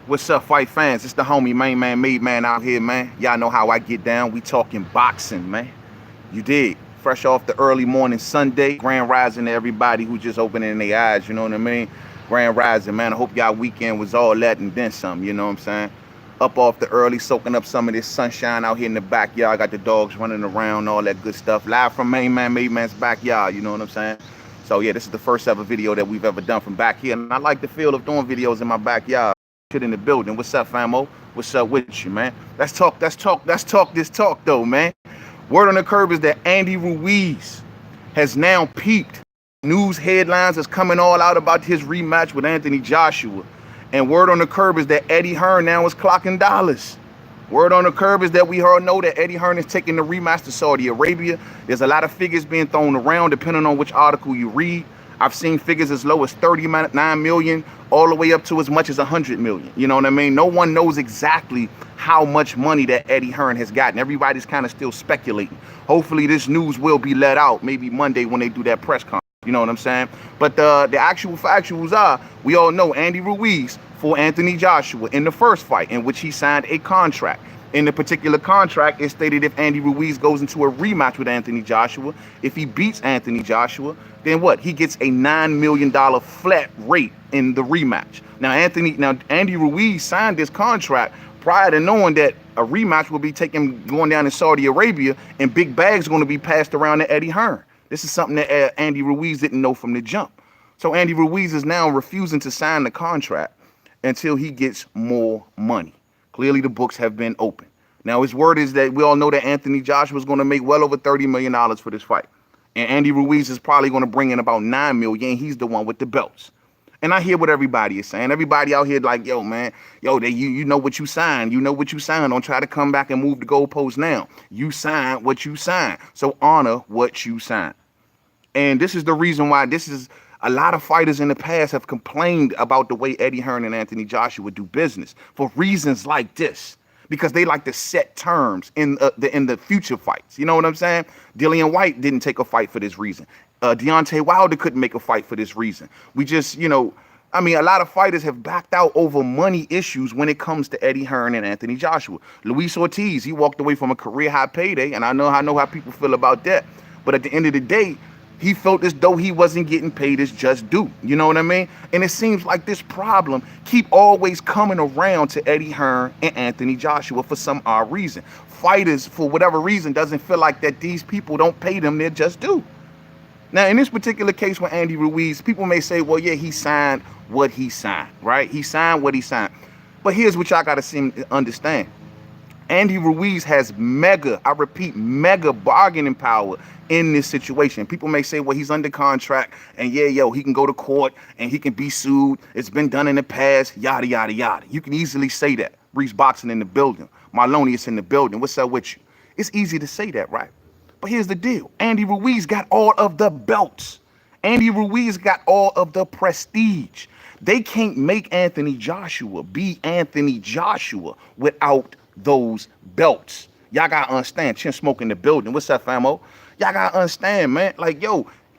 What's up, fight fans? It's the homie, main man, made man out here, man. Y'all know how I get down. We talking boxing, man. You dig? Fresh off the early morning Sunday. Grand rising to everybody who just opening their eyes, you know what I mean? Grand rising, man. I hope y'all weekend was all that and then some, you know what I'm saying? Up off the early, soaking up some of this sunshine out here in the backyard. Got the dogs running around, all that good stuff. Live from main man, made man's backyard, you know what I'm saying? So yeah, this is the first ever video that we've ever done from back here. And I like the feel of doing videos in my backyard. Shit in the building. What's up, famo? What's up with you, man? Let's talk this talk though, man. Word on the curb is that Andy Ruiz has now peaked. News headlines is coming all out about his rematch with Anthony Joshua. And word on the curb is that Eddie Hearn now is clocking dollars. Word on the curb is that we all know that Eddie Hearn is taking the rematch to Saudi Arabia. There's a lot of figures being thrown around depending on which article you read. I've seen figures as low as 39 million all the way up to as much as 100 million. You know what I mean? No one knows exactly how much money that Eddie Hearn has gotten. Everybody's kind of still speculating. Hopefully this news will be let out maybe Monday when they do that press conference. You know what I'm saying? But the actual factuals are, we all know Andy Ruiz for Anthony Joshua in the first fight in which he signed a contract. In the particular contract, it stated if Andy Ruiz goes into a rematch with Anthony Joshua, if he beats Anthony Joshua, then what? He gets a $9 million flat rate in the rematch. Now, Andy Ruiz signed this contract prior to knowing that a rematch will be going down in Saudi Arabia and big bags going to be passed around to Eddie Hearn. This is something that Andy Ruiz didn't know from the jump. So Andy Ruiz is now refusing to sign the contract until he gets more money. Clearly, the books have been open. Now, his word is that we all know that Anthony Joshua is going to make well over $30 million for this fight. And Andy Ruiz is probably going to bring in about $9 million. He's the one with the belts. And I hear what everybody is saying. Everybody out here like, yo, man, you know what you signed. You know what you signed. Don't try to come back and move the goalposts now. You signed what you signed. So honor what you signed. And this is the reason why a lot of fighters in the past have complained about the way Eddie Hearn and Anthony Joshua do business for reasons like this, because they like to set terms in the future fights. You know what I'm saying? Dillian White didn't take a fight for this reason. Deontay Wilder couldn't make a fight for this reason. A lot of fighters have backed out over money issues when it comes to Eddie Hearn and Anthony Joshua. Luis Ortiz, he walked away from a career high payday, and I know how people feel about that. But at the end of the day, he felt as though he wasn't getting paid his just due. You know what I mean? And it seems like this problem keep always coming around to Eddie Hearn and Anthony Joshua for some odd reason. Fighters, for whatever reason, doesn't feel like that these people don't pay them their just due. Now, in this particular case with Andy Ruiz, people may say, well, yeah, he signed what he signed, right? He signed what he signed. But here's what y'all got to seem to understand. Andy Ruiz has mega bargaining power in this situation. People may say, well, he's under contract and he can go to court and he can be sued. It's been done in the past, yada, yada, yada. You can easily say that. Reese Boxing in the building. Marlonius in the building. What's up with you? It's easy to say that, right? But here's the deal. Andy Ruiz got all of the belts. Andy Ruiz got all of the prestige. They can't make Anthony Joshua be Anthony Joshua without those belts. Y'all gotta understand. Chin Smoke in the building. What's up, famo? Y'all gotta understand, man. Like,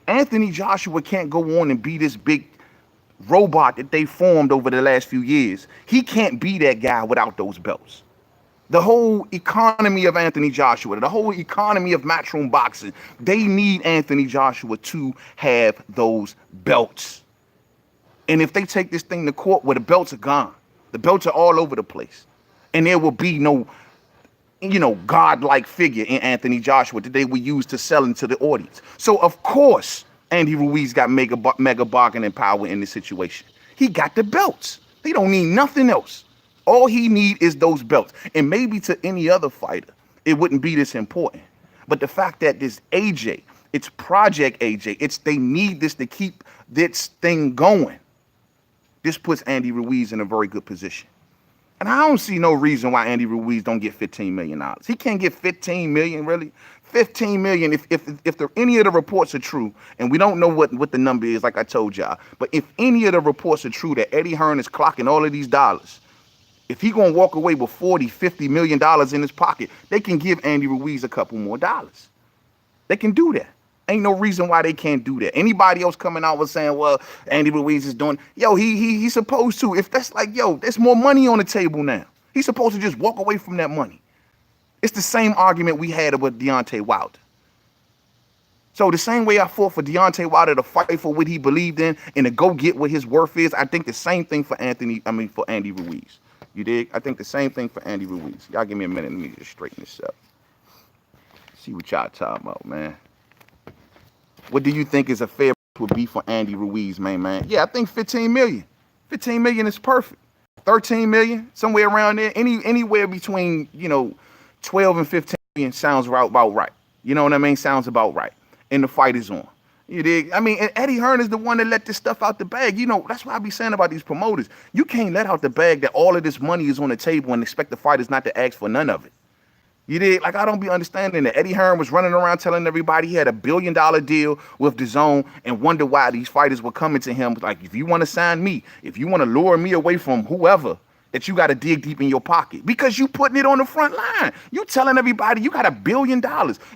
Anthony Joshua can't go on and be this big robot that they formed over the last few years. He can't be that guy without those belts. The whole economy of Anthony Joshua, the whole economy of matchroom boxing, they need Anthony Joshua to have those belts. And if they take this thing to court where the belts are gone, the belts are all over the place, and there will be no, godlike figure in Anthony Joshua that they will use to sell into the audience. So, of course, Andy Ruiz got mega bargaining power in this situation. He got the belts. He don't need nothing else. All he need is those belts. And maybe to any other fighter, it wouldn't be this important. But the fact that this AJ, it's Project AJ, they need this to keep this thing going. This puts Andy Ruiz in a very good position. And I don't see no reason why Andy Ruiz don't get $15 million. He can't get $15 million, really. $15 million, if any of the reports are true, and we don't know what the number is, like I told y'all, but if any of the reports are true that Eddie Hearn is clocking all of these dollars, if he gonna walk away with $40-50 million in his pocket, they can give Andy Ruiz a couple more dollars. They can do that. Ain't no reason why they can't do that. Anybody else coming out with saying, well, Andy Ruiz is doing, yo, he's supposed to. If that's like, yo, there's more money on the table now. He's supposed to just walk away from that money. It's the same argument we had with Deontay Wilder. So the same way I fought for Deontay Wilder to fight for what he believed in and to go get what his worth is, I think the same thing for for Andy Ruiz. You dig? I think the same thing for Andy Ruiz. Y'all give me a minute. Let me just straighten this up. See what y'all talking about, man. What do you think is a fair would be for Andy Ruiz, man? Yeah, I think 15 million. 15 million is perfect. 13 million, somewhere around there. Anywhere between, 12 and 15 million sounds about right. You know what I mean? Sounds about right. And the fight is on. You dig? I mean, and Eddie Hearn is the one that let this stuff out the bag. That's what I be saying about these promoters. You can't let out the bag that all of this money is on the table and expect the fighters not to ask for none of it. You dig? Like, I don't be understanding that. Eddie Hearn was running around telling everybody he had $1 billion deal with DAZN and wonder why these fighters were coming to him. Like, if you want to sign me, if you want to lure me away from whoever, that you got to dig deep in your pocket because you putting it on the front line. You telling everybody you got $1 billion.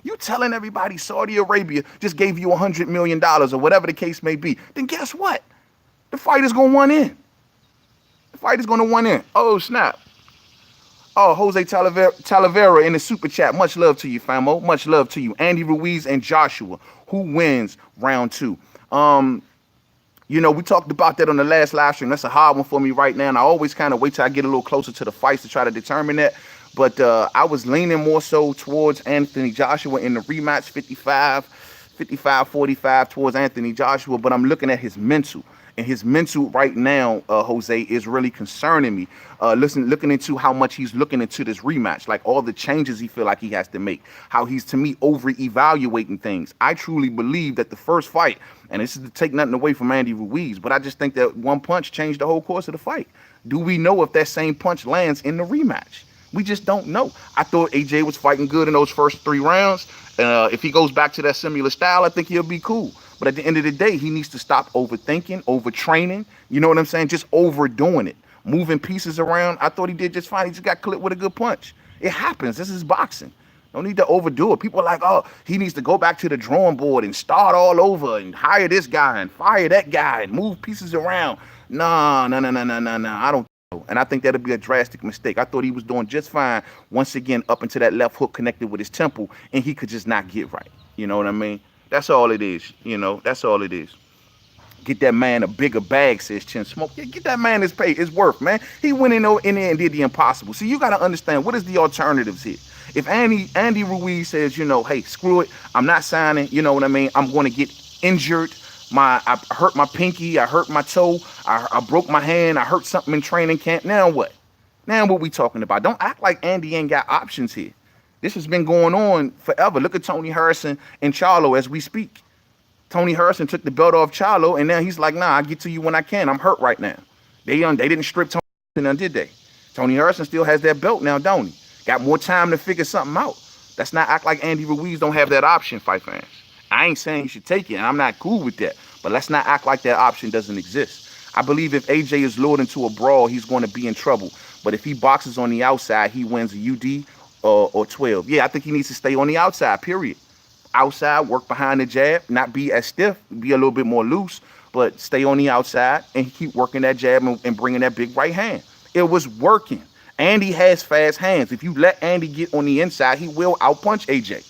You telling everybody Saudi Arabia just gave you $100 million or whatever the case may be. Then guess what? The fight is going to one in. The fight is going to one in. Oh, snap. Oh, Jose Talavera in the super chat. Much love to you, famo. Much love to you. Andy Ruiz and Joshua. Who wins round 2? We talked about that on the last live stream. That's a hard one for me right now. And I always kind of wait till I get a little closer to the fights to try to determine that. But I was leaning more so towards Anthony Joshua in the rematch, 55-45 towards Anthony Joshua. But I'm looking at his mental. And his mental right now, Jose, is really concerning me. Looking into how much he's looking into this rematch, like all the changes he feel like he has to make, how he's, to me, over-evaluating things. I truly believe that the first fight, and this is to take nothing away from Andy Ruiz, but I just think that one punch changed the whole course of the fight. Do we know if that same punch lands in the rematch? We just don't know. I thought AJ was fighting good in those first 3 rounds. If he goes back to that similar style, I think he'll be cool. But at the end of the day, he needs to stop overthinking, overtraining. You know what I'm saying? Just overdoing it. Moving pieces around. I thought he did just fine. He just got clipped with a good punch. It happens. This is boxing. Don't need to overdo it. People are like, oh, he needs to go back to the drawing board and start all over and hire this guy and fire that guy and move pieces around. No. I don't know. And I think that'll be a drastic mistake. I thought he was doing just fine once again up into that left hook connected with his temple, and he could just not get right. You know what I mean? That's all it is, that's all it is. Get that man a bigger bag, says Chin Smoke. Yeah, get that man his pay, his worth, man. He went in there and did the impossible. See, you got to understand, what is the alternatives here? If Andy Ruiz says, hey, screw it, I'm not signing, you know what I mean? I'm going to get injured. I hurt my pinky, I hurt my toe, I broke my hand, I hurt something in training camp. Now what? Now what we talking about? Don't act like Andy ain't got options here. This has been going on forever. Look at Tony Harrison and Charlo as we speak. Tony Harrison took the belt off Charlo, and now he's like, nah, I'll get to you when I can. I'm hurt right now. They didn't strip Tony Harrison, did they? Tony Harrison still has that belt now, don't he? Got more time to figure something out. Let's not act like Andy Ruiz don't have that option, fight fans. I ain't saying you should take it, and I'm not cool with that. But let's not act like that option doesn't exist. I believe if AJ is lured into a brawl, he's going to be in trouble. But if he boxes on the outside, he wins a UD or 12. Yeah, I think he needs to stay on the outside, period. Outside, work behind the jab, not be as stiff, be a little bit more loose, but stay on the outside and keep working that jab and bringing that big right hand. It was working. Andy has fast hands. If you let Andy get on the inside, he will outpunch AJ.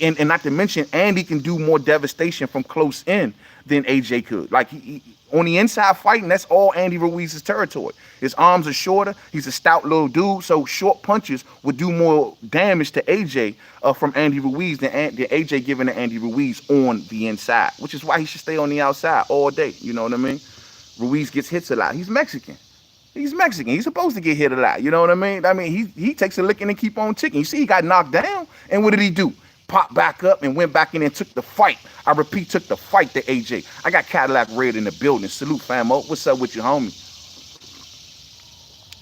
And not to mention, Andy can do more devastation from close in than AJ could. Like, he on the inside fighting, that's all Andy Ruiz's territory. His arms are shorter. He's a stout little dude, so short punches would do more damage to AJ from Andy Ruiz than AJ giving to Andy Ruiz on the inside, which is why he should stay on the outside all day. You know what I mean? Ruiz gets hits a lot. He's Mexican. He's Mexican. He's supposed to get hit a lot. You know what I mean? He takes a licking and keep on ticking. You see, he got knocked down, and what did he do? Popped back up and went back in and took the fight. I repeat, took the fight to AJ. I got Cadillac Red in the building. Salute, famo. What's up with you, homie?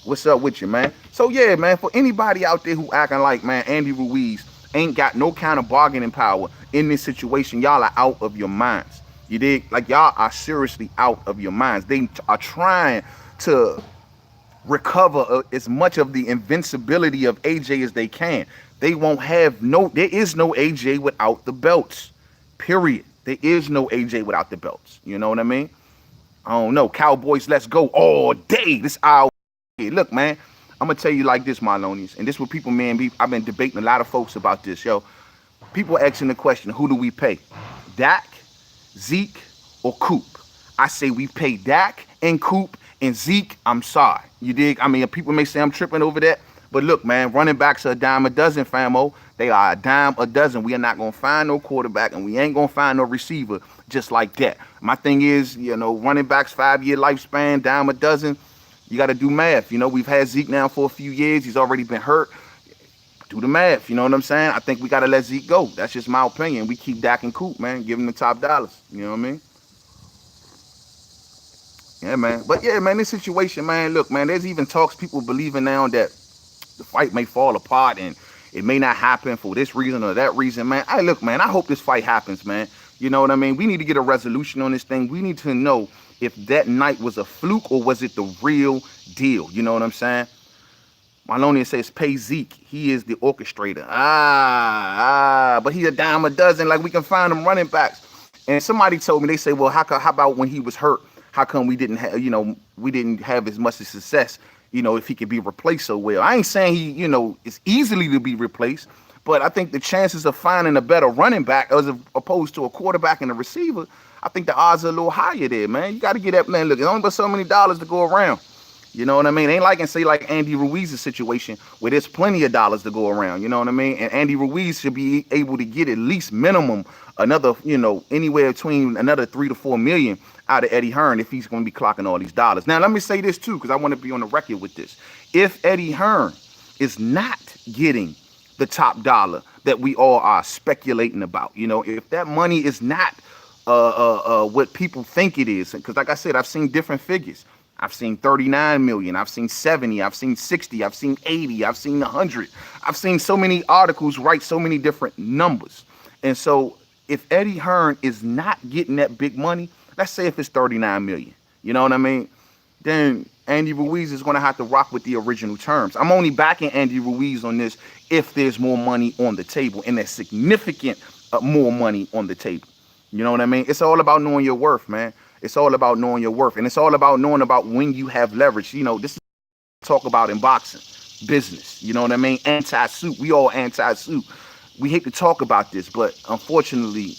What's up with you, man? So, yeah, man, for anybody out there who acting like, man, Andy Ruiz ain't got no kind of bargaining power in this situation, y'all are out of your minds. You dig? Like, y'all are seriously out of your minds. They are trying to recover as much of the invincibility of AJ as they can. They won't have there is no AJ without the belts, period. There is no AJ without the belts. You know what I mean? I don't know. Cowboys, let's go all day. This hour. Look, man, I'm gonna tell you like this, Marlonians, and this what people, man, I've been debating a lot of folks about this, yo. People asking the question, who do we pay? Dak, Zeke, or Coop? I say we pay Dak and Coop and Zeke. I'm sorry. You dig? I mean, people may say I'm tripping over that, but look, man, running backs are a dime a dozen, famo. They are a dime a dozen. We are not going to find no quarterback, and we ain't going to find no receiver just like that. My thing is, you know, running backs, 5-year lifespan, dime a dozen. You got to do math. You know, we've had Zeke now for a few years. He's already been hurt. Do the math. You know what I'm saying? I think we got to let Zeke go. That's just my opinion. We keep Dak and Coop, man. Give them the top dollars. You know what I mean? Yeah, man. But yeah, man, this situation, man, look, man, there's even talks, people believing now that the fight may fall apart and it may not happen for this reason or that reason, man. Hey, look, man, I hope this fight happens, man. You know what I mean? We need to get a resolution on this thing. We need to know if that night was a fluke or was it the real deal. You know what I'm saying? Marlonian says, pay Zeke. He is the orchestrator. But he's a dime a dozen. Like, we can find him running backs. And somebody told me, they say, well, how about when he was hurt? How come we didn't have, we didn't have as much success, if he could be replaced so well? I ain't saying he, is easily to be replaced, but I think the chances of finding a better running back as opposed to a quarterback and a receiver, I think the odds are a little higher there, man. You got to get that, man. Look, there's only but so many dollars to go around. You know what I mean? Ain't like, and say like Andy Ruiz's situation where there's plenty of dollars to go around. You know what I mean? And Andy Ruiz should be able to get at least minimum another, anywhere between another 3 to 4 million out of Eddie Hearn if he's going to be clocking all these dollars. Now, let me say this too, because I want to be on the record with this. If Eddie Hearn is not getting the top dollar that we all are speculating about, if that money is not what people think it is, because like I said, I've seen different figures. I've seen 39 million. I've seen 70. I've seen 60. I've seen 80. I've seen 100. I've seen so many articles write so many different numbers. And so if Eddie Hearn is not getting that big money, let's say if it's 39 million, you know what I mean? Then Andy Ruiz is going to have to rock with the original terms. I'm only backing Andy Ruiz on this if there's more money on the table, and there's significant more money on the table. You know what I mean? It's all about knowing your worth, man. It's all about knowing your worth. And it's all about knowing about when you have leverage. This is talk about in boxing, business. You know what I mean? Anti-suit. We all anti-suit. We hate to talk about this, but unfortunately,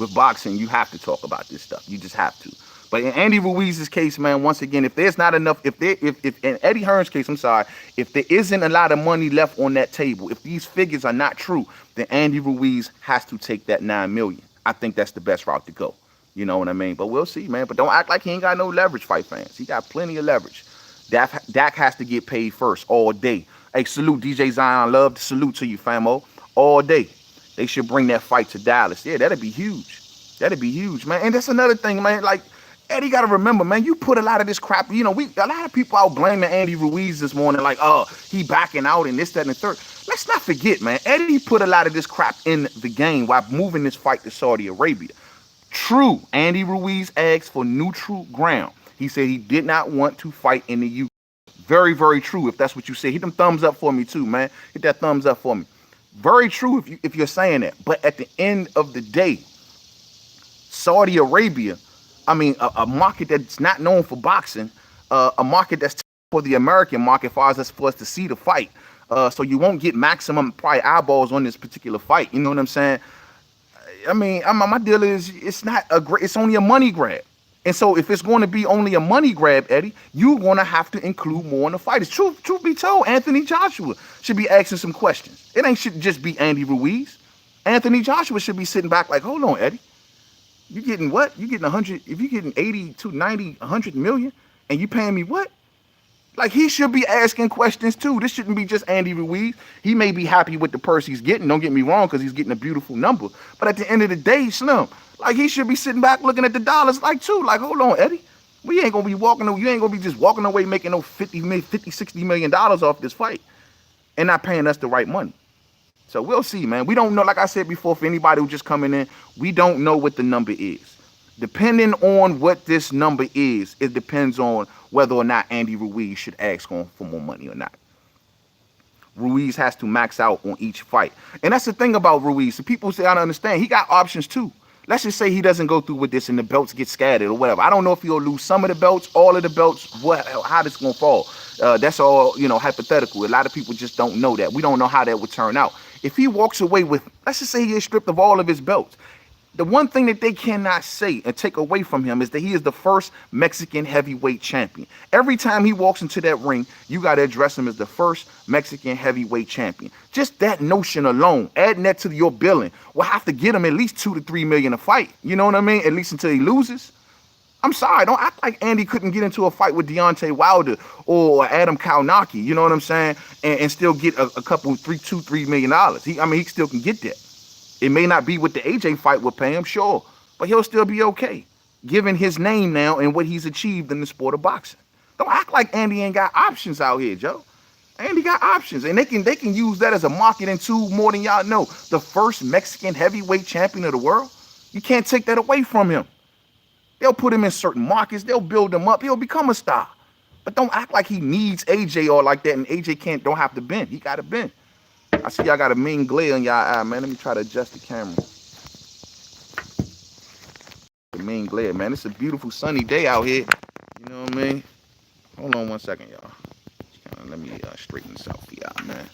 with boxing, you have to talk about this stuff. You just have to. But in Andy Ruiz's case, man, once again, if there's not enough, if in Eddie Hearn's case, I'm sorry, if there isn't a lot of money left on that table, if these figures are not true, then Andy Ruiz has to take that 9 million. I think that's the best route to go. You know what I mean? But we'll see, man. But don't act like he ain't got no leverage, fight fans. He got plenty of leverage. Dak has to get paid first all day. Hey, salute DJ Zion. Love to salute to you, famo. All day. They should bring that fight to Dallas. Yeah, that'd be huge. That'd be huge, man. And that's another thing, man. Like, Eddie got to remember, man, you put a lot of this crap, a lot of people out blaming Andy Ruiz this morning, like, oh, he backing out and this, that, and the third. Let's not forget, man, Eddie put a lot of this crap in the game while moving this fight to Saudi Arabia. True, Andy Ruiz asked for neutral ground. He said he did not want to fight in the UK. Very, very true, if that's what you say. Hit them thumbs up for me too, man. Hit that thumbs up for me. Very true if you're saying that. But at the end of the day, Saudi Arabia, I mean, a market that's not known for boxing, a market that's for the American market for us to see the fight. So you won't get maximum probably eyeballs on this particular fight. You know what I'm saying? I mean, my deal is it's only a money grab. And so if it's going to be only a money grab, Eddie, you're going to have to include more in the fight. It's truth be told, Anthony Joshua should be asking some questions. It should just be Andy Ruiz. Anthony Joshua should be sitting back like, hold on, Eddie. You getting what? You getting 100, if you're getting 80 to 90, 100 million, and you paying me what? Like, he should be asking questions too. This shouldn't be just Andy Ruiz. He may be happy with the purse he's getting. Don't get me wrong, because he's getting a beautiful number. But at the end of the day, Slim, like, he should be sitting back looking at the dollars like too. Like, hold on, Eddie. We ain't going to be you ain't going to be just walking away making no 50, $60 million off this fight and not paying us the right money. So we'll see, man. We don't know, like I said before, for anybody who's just coming in, we don't know what the number is. Depending on what this number is, it depends on whether or not Andy Ruiz should ask for more money or not. Ruiz has to max out on each fight. And that's the thing about Ruiz. So people say, I don't understand. He got options too. Let's just say he doesn't go through with this and the belts get scattered or whatever. I don't know if he'll lose some of the belts, all of the belts, how this gonna fall. That's all, hypothetical. A lot of people just don't know that. We don't know how that would turn out. If he walks away with, let's just say he is stripped of all of his belts, the one thing that they cannot say and take away from him is that he is the first Mexican heavyweight champion. Every time he walks into that ring, you got to address him as the first Mexican heavyweight champion. Just that notion alone, adding that to your billing, will have to get him at least $2 to $3 million a fight. You know what I mean? At least until he loses. I'm sorry, don't act like Andy couldn't get into a fight with Deontay Wilder or Adam Kaunaki, you know what I'm saying, and still get a couple, $2-3 million. He still can get that. It may not be what the AJ fight would pay him, sure, but he'll still be okay, given his name now and what he's achieved in the sport of boxing. Don't act like Andy ain't got options out here, Joe. Andy got options, and they can use that as a marketing tool more than y'all know. The first Mexican heavyweight champion of the world, you can't take that away from him. They'll put him in certain markets, they'll build him up, he'll become a star. But don't act like he needs AJ or like that, and AJ don't have to bend. He got to bend. I see y'all got a mean glare in y'all eye, man. Let me try to adjust the camera. The mean glare, man. It's a beautiful sunny day out here. You know what I mean? Hold on 1 second, y'all. Let me straighten this out for y'all, man.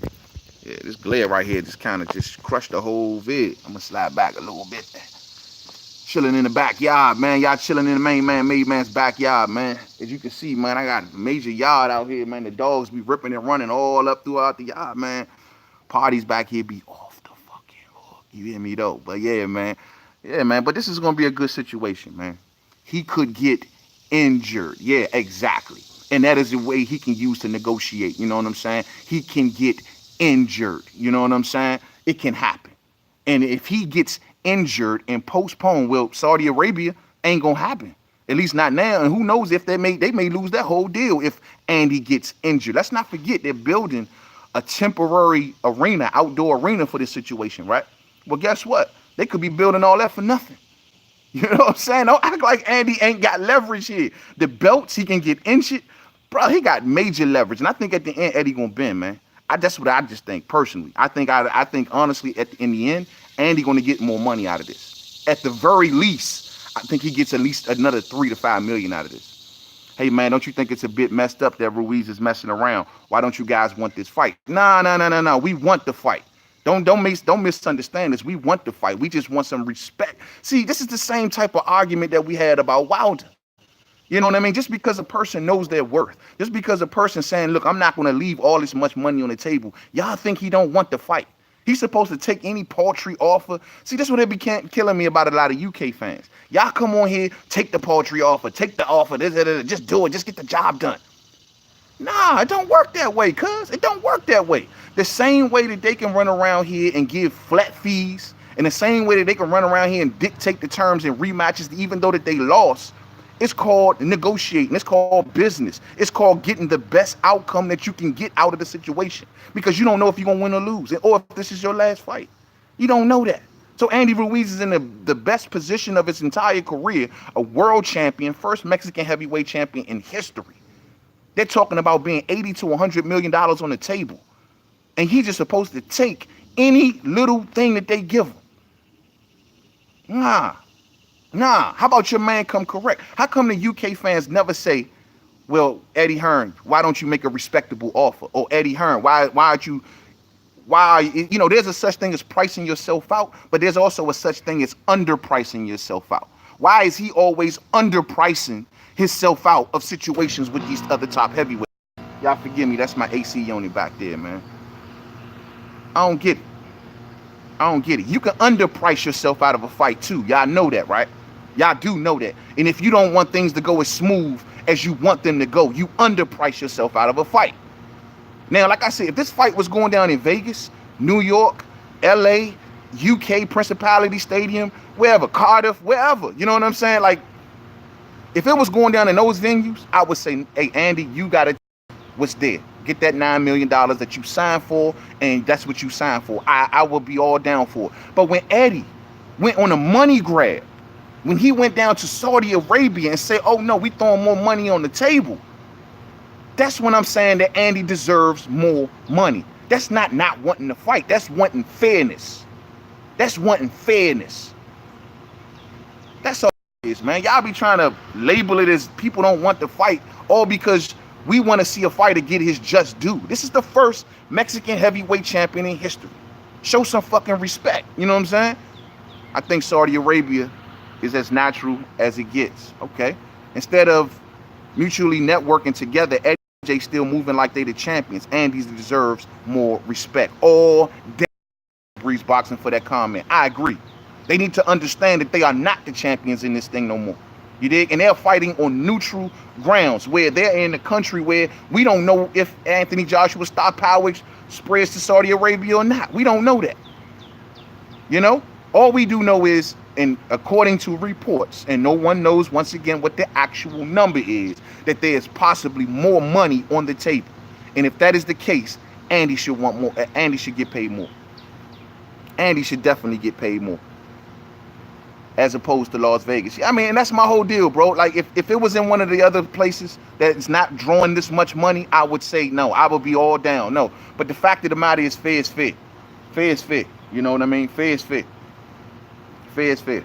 Yeah, this glare right here just kind of crushed the whole vid. I'm going to slide back a little bit. Chilling in the backyard, man. Y'all chilling in the made man's backyard, man. As you can see, man, I got a major yard out here, man. The dogs be ripping and running all up throughout the yard, man. Parties back here be off the fucking hook. You hear me, though? But yeah, man. Yeah, man. But this is going to be a good situation, man. He could get injured. Yeah, exactly. And that is a way he can use to negotiate. You know what I'm saying? He can get injured. You know what I'm saying? It can happen. And if he gets injured and postponed, well, Saudi Arabia ain't going to happen. At least not now. And who knows if they may lose that whole deal if Andy gets injured. Let's not forget they're building a temporary arena, outdoor arena for this situation, right? Well, guess what? They could be building all that for nothing. You know what I'm saying? Don't act like Andy ain't got leverage here. The belts, he can get injured. Bro, he got major leverage. And I think at the end, Eddie gonna bend, man. That's what I just think personally. I think honestly, in the end, Andy gonna get more money out of this. At the very least, I think he gets at least another $3 to $5 million out of this. Hey, man, don't you think it's a bit messed up that Ruiz is messing around? Why don't you guys want this fight? No. We want the fight. Don't misunderstand this. We want the fight. We just want some respect. See, this is the same type of argument that we had about Wilder. You know what I mean? Just because a person knows their worth, just because a person saying, look, I'm not going to leave all this much money on the table, y'all think he don't want the fight. He's supposed to take any paltry offer. See, that's what they be killing me about a lot of UK fans. Y'all come on here, take the paltry offer, take the offer, just do it, just get the job done. Nah, it don't work that way, cuz. It don't work that way. The same way that they can run around here and give flat fees, and the same way that they can run around here and dictate the terms and rematches, even though that they lost, it's called negotiating. It's called business. It's called getting the best outcome that you can get out of the situation, because you don't know if you're going to win or lose, or if this is your last fight. You don't know that. So Andy Ruiz is in the best position of his entire career, a world champion, first Mexican heavyweight champion in history. They're talking about being $80 to $100 million on the table. And he's just supposed to take any little thing that they give him. Nah. How about your man come correct? How come the UK fans never say, well, Eddie Hearn, why don't you make a respectable offer? Or Eddie Hearn, why there's a such thing as pricing yourself out, but there's also a such thing as underpricing yourself out. Why is he always underpricing himself out of situations with these other top heavyweights? Y'all forgive me, that's my AC unit back there, man. I don't get it. You can underprice yourself out of a fight too. Y'all know that, right? Y'all do know that. And if you don't want things to go as smooth as you want them to go, you underprice yourself out of a fight. Now, like I said, if this fight was going down in Vegas, New York, LA, UK, Principality Stadium, wherever, Cardiff, wherever, you know what I'm saying? Like, if it was going down in those venues, I would say, hey, Andy, you got to what's there. Get that $9 million that you signed for, and that's what you signed for. I will be all down for it. But when Eddie went on a money grab, when he went down to Saudi Arabia and said, oh, no, we throwing more money on the table, that's when I'm saying that Andy deserves more money. That's not wanting to fight. That's wanting fairness. That's wanting fairness. That's all it is, man. Y'all be trying to label it as people don't want to fight, all because we want to see a fighter get his just due. This is the first Mexican heavyweight champion in history. Show some fucking respect. You know what I'm saying? I think Saudi Arabia is as natural as it gets. Okay. Instead of mutually networking together, Eddie and AJ still moving like they the champions. Andy deserves more respect. All day Breeze Boxing for that comment. I agree. They need to understand that they are not the champions in this thing no more. You dig? And they're fighting on neutral grounds where they're in a country where we don't know if Anthony Joshua star power spreads to Saudi Arabia or not. We don't know that. You know? All we do know is, and according to reports, and no one knows once again what the actual number is, that there is possibly more money on the table. And if that is the case, Andy should want more. Andy should get paid more. Andy should definitely get paid more, as opposed to Las Vegas. I mean, and that's my whole deal, bro. Like, if it was in one of the other places that is not drawing this much money, I would say no. I would be all down. No. But the fact of the matter is, fair is fair. Fair is fair. You know what I mean? Fair is fair. Fair is fair.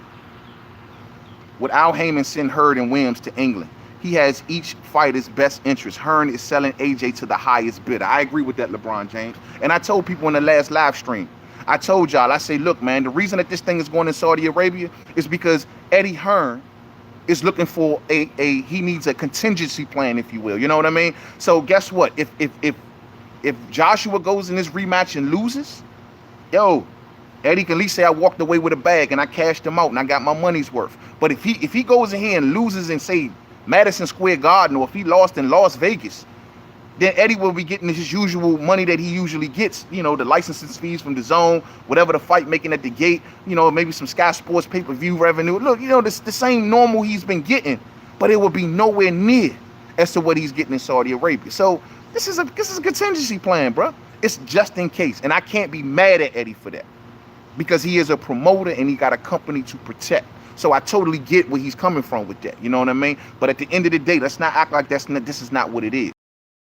Would Al Heyman send Hurd and Williams to England? He has each fighter's best interest. Hearn is selling AJ to the highest bidder. I agree with that, LeBron James. And I told people in the last live stream, I told y'all, I say, look, man, the reason that this thing is going in Saudi Arabia is because Eddie Hearn is looking for he needs a contingency plan, if you will. You know what I mean? So guess what? If Joshua goes in this rematch and loses, yo, Eddie can at least say I walked away with a bag and I cashed him out and I got my money's worth. But if he goes in here and loses in, say, Madison Square Garden, or if he lost in Las Vegas, then Eddie will be getting his usual money that he usually gets, you know, the licensing fees from the zone, whatever the fight making at the gate, you know, maybe some Sky Sports pay-per-view revenue. Look, you know, the same normal he's been getting, but it will be nowhere near as to what he's getting in Saudi Arabia. So this is a contingency plan, bro. It's just in case. And I can't be mad at Eddie for that, because he is a promoter and he got a company to protect. So I totally get where he's coming from with that. You know what I mean? But at the end of the day, let's not act like this is not what it is.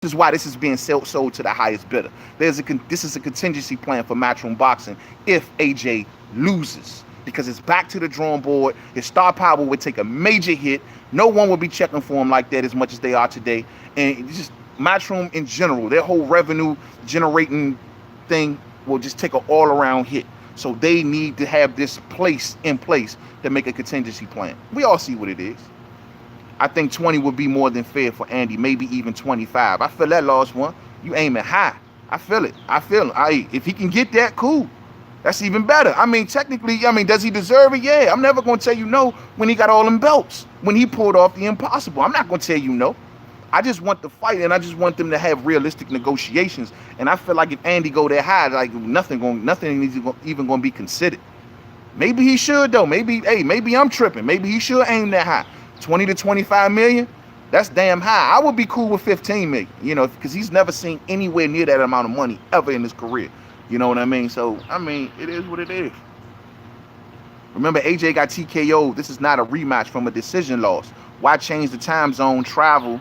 This is why this is being sold to the highest bidder. This is a contingency plan for Matchroom Boxing if AJ loses, because it's back to the drawing board. His star power would take a major hit. No one will be checking for him like that as much as they are today. And just Matchroom in general, their whole revenue generating thing will just take an all-around hit. So they need to have this in place to make a contingency plan. We all see what it is. I think 20 would be more than fair for Andy, maybe even 25. I feel that last one. You aiming high. I feel it. I feel it. If he can get that, cool. That's even better. I mean, technically, does he deserve it? Yeah. I'm never going to tell you no when he got all them belts, when he pulled off the impossible. I'm not going to tell you no. I just want the fight, and I just want them to have realistic negotiations. And I feel like if Andy go that high, like nothing is even going to be considered. Maybe he should, though. Maybe I'm tripping. Maybe he should aim that high. 20 to 25 million, that's damn high. I would be cool with 15 million, you know, because he's never seen anywhere near that amount of money ever in his career. You know what I mean? So, it is what it is. Remember, AJ got TKO'd. This is not a rematch from a decision loss. Why change the time zone, travel,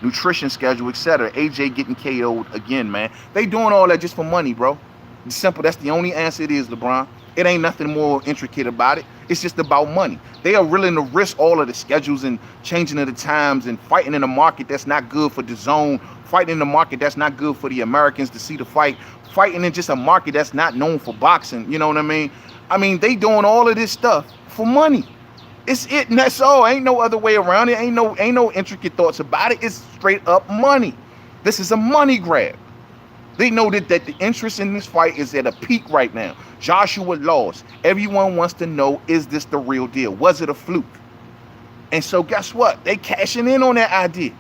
nutrition schedule, etc.? AJ getting KO'd again, man. They doing all that just for money, bro. It's simple. That's the only answer it is, LeBron. It ain't nothing more intricate about it. It's just about money. They are willing to risk all of the schedules and changing of the times and fighting in a market that's not good for the zone, fighting in a market that's not good for the Americans to see the fight, fighting in just a market that's not known for boxing. You know what I mean? They doing all of this stuff for money. It's it, and that's all. Ain't no other way around it. Ain't no intricate thoughts about it. It's straight up money. This is a money grab. They know that the interest in this fight is at a peak right now. Joshua lost. Everyone wants to know, is this the real deal? Was it a fluke? And so guess what? They cashing in on that idea.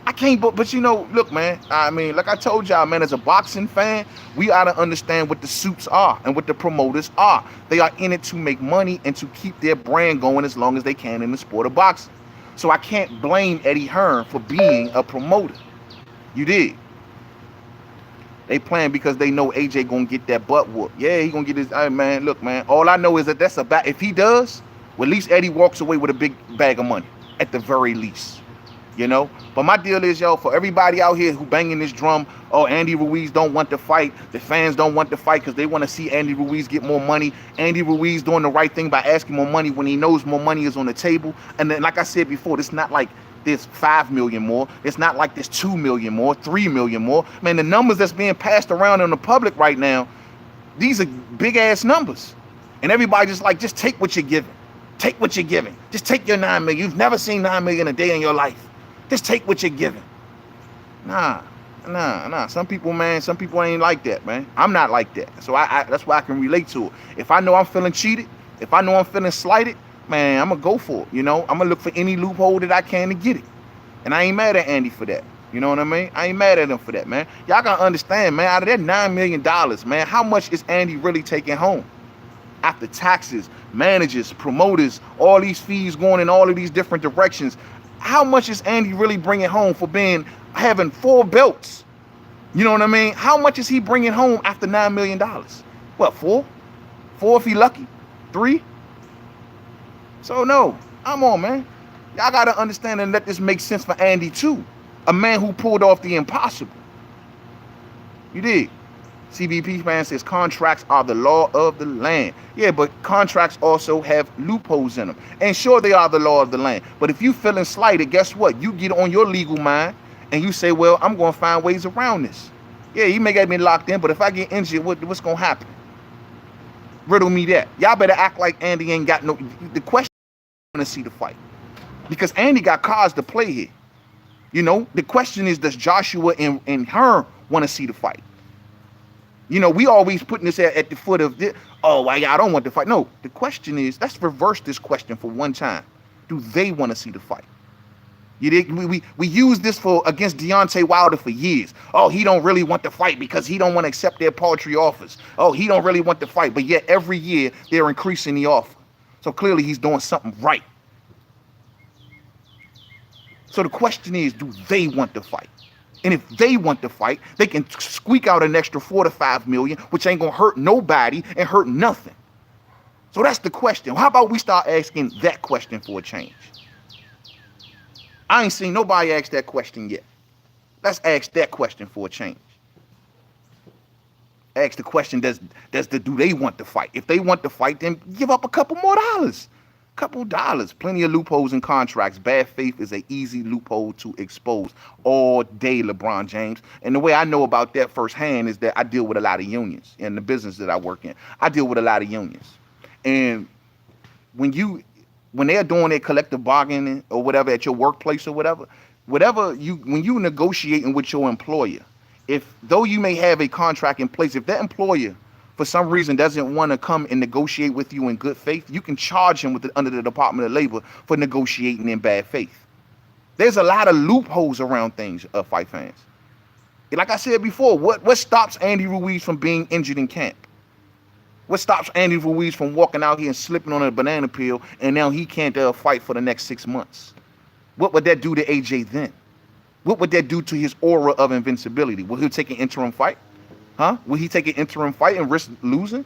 I can't, but you know, look, man, like I told y'all, man, as a boxing fan, we ought to understand what the suits are and what the promoters are. They are in it to make money and to keep their brand going as long as they can in the sport of boxing. So I can't blame Eddie Hearn for being a promoter. You did. They playing because they know AJ gonna get that butt whoop. Yeah, he gonna get his. Man, look, man. All I know is that that's about. If he does, well, at least Eddie walks away with a big bag of money, at the very least. you know. But my deal is, yo, for everybody out here who banging this drum, oh, Andy Ruiz don't want to fight. The fans don't want to fight because they want to see Andy Ruiz get more money. Andy Ruiz doing the right thing by asking more money when he knows more money is on the table. And then, like I said before, it's not like there's 5 million more. It's not like there's 2 million more, 3 million more. Man, the numbers that's being passed around in the public right now, these are big ass numbers. And everybody just take what you're giving. Take what you're giving. Just take your 9 million. You've never seen 9 million a day in your life. Just take what you're giving. Nah. Some people ain't like that, man. I'm not like that. So I that's why I can relate to it. If I know I'm feeling cheated, if I know I'm feeling slighted, man, I'm going to go for it. You know, I'm going to look for any loophole that I can to get it. And I ain't mad at Andy for that. You know what I mean? I ain't mad at him for that, man. Y'all got to understand, man, out of that $9 million, man, how much is Andy really taking home? After taxes, managers, promoters, all these fees going in all of these different directions, how much is Andy really bringing home for having 4 belts? You know what I mean? How much is he bringing home after $9 million? What, 4? 4 if he lucky? 3? So no, I'm on, man. Y'all got to understand and let this make sense for Andy too. A man who pulled off the impossible. You did. CBP man says contracts are the law of the land. Yeah, but contracts also have loopholes in them. And sure, they are the law of the land. But if you feeling slighted, guess what? You get on your legal mind and you say, well, I'm going to find ways around this. Yeah, you may get me locked in, but if I get injured, what's going to happen? Riddle me that. Y'all better act like Andy ain't got no... The question is to see the fight. Because Andy got cards to play here. You know, the question is, does Joshua and Hearn want to see the fight? You know, we always putting this at the foot of this. Oh, well, I don't want to fight. No, the question is, let's reverse this question for one time. Do they want to see the fight? You did. We used this against Deontay Wilder for years. Oh, he don't really want to fight because he don't want to accept their paltry offers. Oh, he don't really want to fight, but yet every year they're increasing the offer. So clearly he's doing something right. So the question is, do they want to fight? And if they want to fight, they can squeak out an extra 4 to 5 million, which ain't gonna hurt nobody and hurt nothing. So that's the question. How about we start asking that question for a change? I ain't seen nobody ask that question yet. Let's ask that question for a change. Ask the question, do they want to fight? If they want to fight, then give up a couple more dollars. Couple dollars. Plenty of loopholes in contracts. Bad faith is an easy loophole to expose all day, LeBron James. And the way I know about that firsthand is that I deal with a lot of unions in the business that I work in. I deal with a lot of unions. And when they're doing their collective bargaining or whatever at your workplace or whatever, when you negotiating with your employer, though you may have a contract in place, if that employer for some reason doesn't want to come and negotiate with you in good faith, you can charge him under the Department of Labor for negotiating in bad faith. There's a lot of loopholes around things, fight fans. Like I said before, what stops Andy Ruiz from being injured in camp? What stops Andy Ruiz from walking out here and slipping on a banana peel and now he can't fight for the next 6 months? What would that do to AJ then? What would that do to his aura of invincibility? Will he take an interim fight? Huh? Will he take an interim fight and risk losing?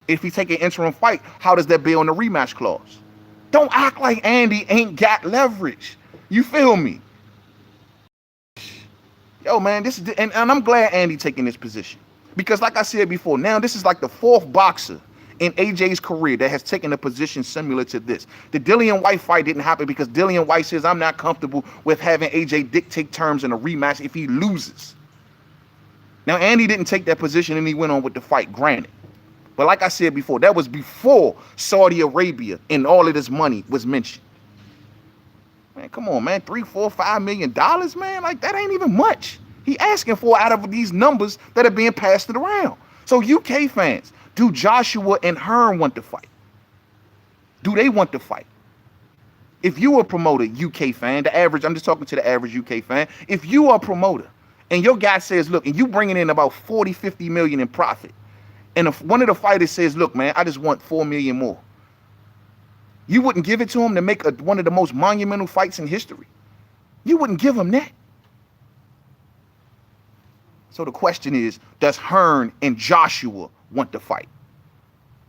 If he take an interim fight, how does that bear on the rematch clause? Don't act like Andy ain't got leverage. You feel me? Yo, man, and I'm glad Andy taking this position. Because like I said before, now this is like the 4th boxer in AJ's career that has taken a position similar to this. The Dillian White fight didn't happen because Dillian White says, I'm not comfortable with having AJ dictate terms in a rematch if he loses. Now, Andy didn't take that position and he went on with the fight, granted. But like I said before, that was before Saudi Arabia and all of this money was mentioned. Man, come on, man. $3, $4, $5 million, man? Like, that ain't even much. He asking for out of these numbers that are being passed around. So, UK fans, do Joshua and Hearn want to fight? Do they want to fight? If you are a promoter, UK fan, I'm just talking to the average UK fan. If you are a promoter, and your guy says, look, and you bringing in about 40, 50 million in profit. And if one of the fighters says, look, man, I just want 4 million more. You wouldn't give it to him to make one of the most monumental fights in history. You wouldn't give him that. So the question is, does Hearn and Joshua want to fight?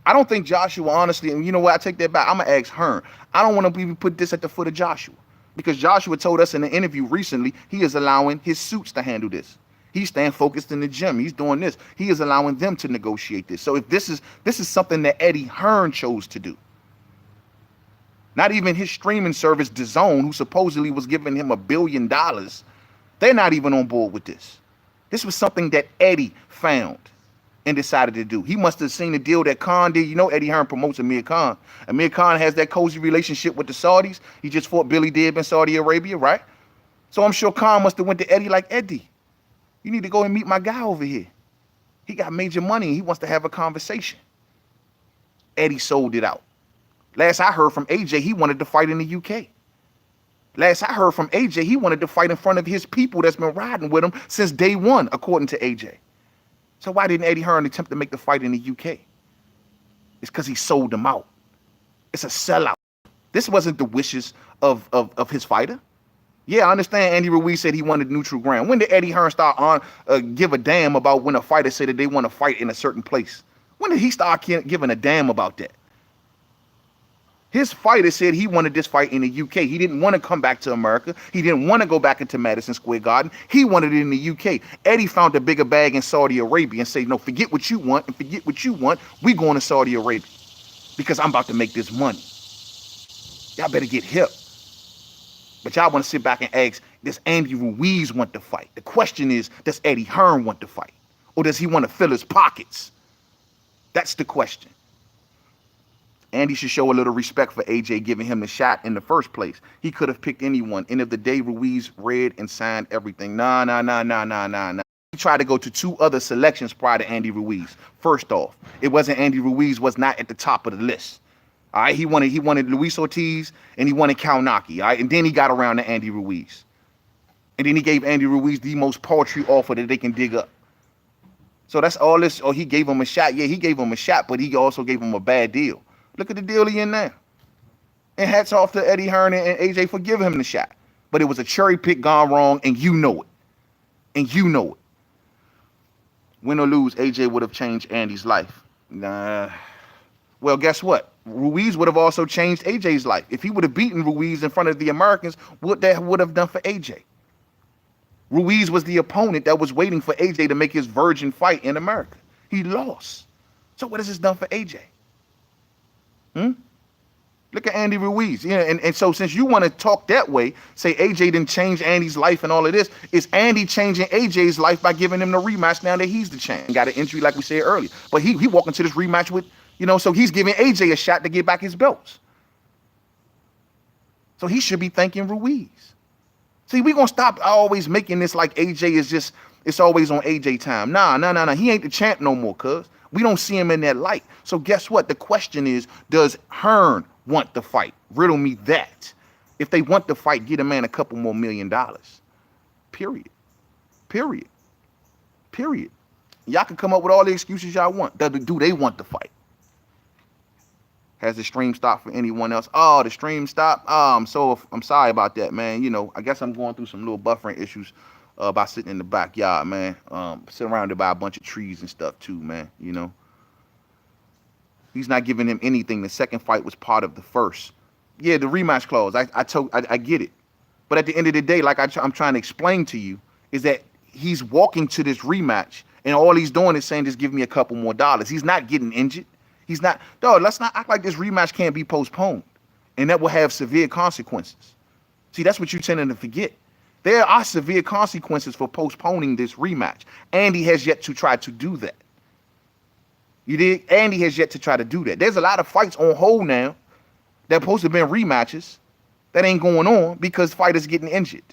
I don't think Joshua, honestly, and you know what, I take that back. I'm going to ask Hearn. I don't want to even put this at the foot of Joshua. Because Joshua told us in an interview recently, he is allowing his suits to handle this. He's staying focused in the gym. He's doing this. He is allowing them to negotiate this. So if this is something that Eddie Hearn chose to do. Not even his streaming service, DAZN, who supposedly was giving him $1 billion, they're not even on board with this. This was something that Eddie found and decided to do. He must have seen the deal that Khan did. You know, Eddie Hearn promotes Amir Khan. Amir Khan has that cozy relationship with the Saudis. He just fought Billy Dib in Saudi Arabia, right? So I'm sure Khan must have went to Eddie like, Eddie, you need to go and meet my guy over here. He got major money and he wants to have a conversation. Eddie sold it out. Last I heard from AJ, he wanted to fight in the UK. Last I heard from AJ, he wanted to fight in front of his people that's been riding with him since day one, according to AJ. So why didn't Eddie Hearn attempt to make the fight in the UK? It's because he sold them out. It's a sellout. This wasn't the wishes of his fighter. Yeah, I understand Andy Ruiz said he wanted neutral ground. When did Eddie Hearn start give a damn about when a fighter said that they want to fight in a certain place? When did he start giving a damn about that? His fighter said he wanted this fight in the UK. He didn't want to come back to America. He didn't want to go back into Madison Square Garden. He wanted it in the UK. Eddie found a bigger bag in Saudi Arabia and said, no, forget what you want and forget what you want. We going to Saudi Arabia because I'm about to make this money. Y'all better get hip. But y'all want to sit back and ask, does Andy Ruiz want to fight? The question is, does Eddie Hearn want to fight? Or does he want to fill his pockets? That's the question. Andy should show a little respect for AJ giving him the shot in the first place. He could have picked anyone. End of the day, Ruiz read and signed everything. Nah. He tried to go to 2 other selections prior to Andy Ruiz. First off, it wasn't Andy Ruiz was not at the top of the list. All right, he wanted Luis Ortiz and he wanted Kaunaki. All right, and then he got around to Andy Ruiz. And then he gave Andy Ruiz the most paltry offer that they can dig up. So that's all this. Oh, he gave him a shot. Yeah, he gave him a shot, but he also gave him a bad deal. Look at the deal he in now. And hats off to Eddie Hearn and AJ for giving him the shot. But it was a cherry pick gone wrong, and you know it. And you know it. Win or lose, AJ would have changed Andy's life. Nah. Well, guess what? Ruiz would have also changed AJ's life. If he would have beaten Ruiz in front of the Americans, what that would have done for AJ? Ruiz was the opponent that was waiting for AJ to make his virgin fight in America. He lost. So what has this done for AJ? Look at Andy Ruiz. Yeah, and so since you want to talk that way, say AJ didn't change Andy's life and all of this, is Andy changing AJ's life by giving him the rematch now that he's the champ? Got an injury like we said earlier. But he walked into this rematch with, so he's giving AJ a shot to get back his belts. So he should be thanking Ruiz. See, we're going to stop always making this like AJ is just, it's always on AJ time. Nah. He ain't the champ no more, cuz. We don't see him in that light. So guess what? The question is, does Hearn want the fight? Riddle me that. If they want the fight, get a man a couple more $1 million. Period. Y'all can come up with all the excuses y'all want. Do they want the fight? Has the stream stopped for anyone else? Oh, the stream stopped? I'm sorry about that, man. I guess I'm going through some little buffering issues by sitting in the backyard, man. Surrounded by a bunch of trees and stuff too, man. He's not giving him anything. The second fight was part of the first. Yeah, the rematch clause. I get it. But at the end of the day, like I'm trying to explain to you, is that he's walking to this rematch and all he's doing is saying, just give me a couple more dollars. He's not getting injured. He's not. Dog, let's not act like this rematch can't be postponed. And that will have severe consequences. See, that's what you're tending to forget. There are severe consequences for postponing this rematch. Andy has yet to try to do that. You dig? Andy has yet to try to do that. There's a lot of fights on hold now that supposed to have been rematches that ain't going on because fighters getting injured.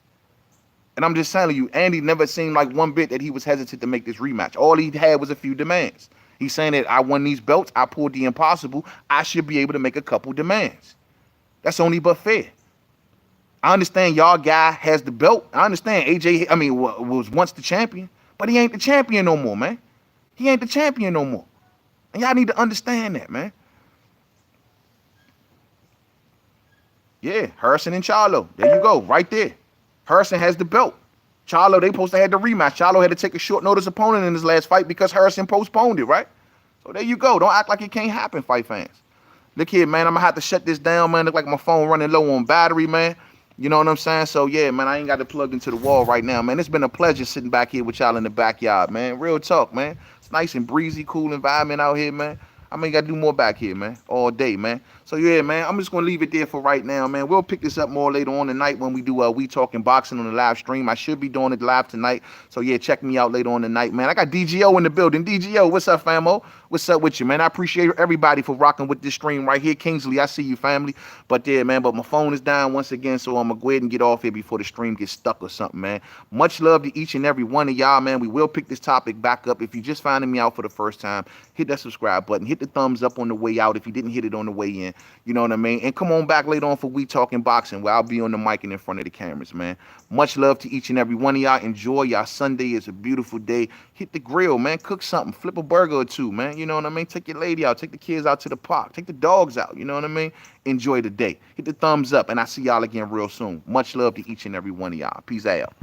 And I'm just telling you, Andy never seemed like one bit that he was hesitant to make this rematch. All he had was a few demands. He's saying that I won these belts, I pulled the impossible, I should be able to make a couple demands. That's only but fair. I understand y'all guy has the belt. I understand AJ, was once the champion, but he ain't the champion no more, man. He ain't the champion no more. And y'all need to understand that, man. Yeah, Harrison and Charlo. There you go, right there. Harrison has the belt. Charlo, they supposed to have the rematch. Charlo had to take a short notice opponent in his last fight because Harrison postponed it, right? So there you go. Don't act like it can't happen, fight fans. Look here, man. I'm going to have to shut this down, man. Look like my phone running low on battery, man. You know what I'm saying? So yeah, man, I ain't got it plugged into the wall right now, man. It's been a pleasure sitting back here with y'all in the backyard, man. Real talk, man. It's nice and breezy, cool environment out here, man. I mean, got to do more back here, man, all day, man. So yeah, man, I'm just gonna leave it there for right now, man. We'll pick this up more later on tonight when we do We Talking Boxing on the live stream. I should be doing it live tonight. So yeah, check me out later on tonight, man. I got DGO in the building. DGO, what's up, famo? What's up with you, man? I appreciate everybody for rocking with this stream right here. Kingsley, I see you, family. But yeah, man, but my phone is down once again, so I'm gonna go ahead and get off here before the stream gets stuck or something, man. Much love to each and every one of y'all, man. We will pick this topic back up. If you're just finding me out for the first time, hit that subscribe button. Hit the thumbs up on the way out if you didn't hit it on the way in. You know what I mean? And come on back later on for We Talking Boxing, where I'll be on the mic and in front of the cameras, man. Much love to each and every one of y'all. Enjoy y'all Sunday. It's a beautiful day. Hit the grill, man. Cook something. Flip a burger or two, man. You know what I mean? Take your lady out. Take the kids out to the park. Take the dogs out. You know what I mean? Enjoy the day. Hit the thumbs up, and I'll see y'all again real soon. Much love to each and every one of y'all. Peace out.